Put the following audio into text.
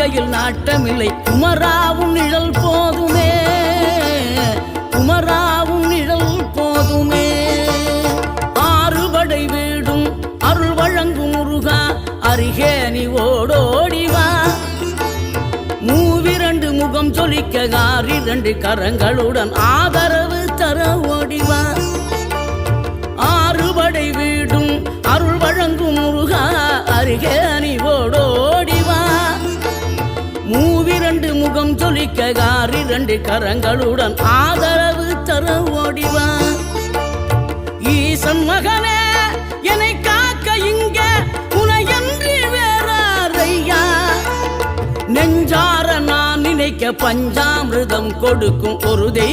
வாழ்க்கையில் நாட்டமில்லை குமராவும் நிழல் போதுமே, குமராவும் நிழல் போதுமே. ஆறுபடை வீடும் அருள் வழங்கும் முருகா அருகே நீ ஓடோடிவா. மூவிரண்டு முகம் சொலிக்க ஆறிரண்டு கரங்களுடன் ஆதரவு தர ஓடிவா. ஆறுபடை வீடும் அருள் வழங்கும் முருகா அருகே நீ ஓடோடிவா. மூவிரண்டு முகம் சொலிக்க ஆறிரண்டு கரங்களுடன் ஆதரவு தர ஓடிவா. ஈசன் மகனே என்னை காக்க இங்க உனையன்றி வேறாரையா. நெஞ்சார நான் நினைக்க பஞ்சாமிர்தம் கொடுக்கும் ஒரு தெய்வம்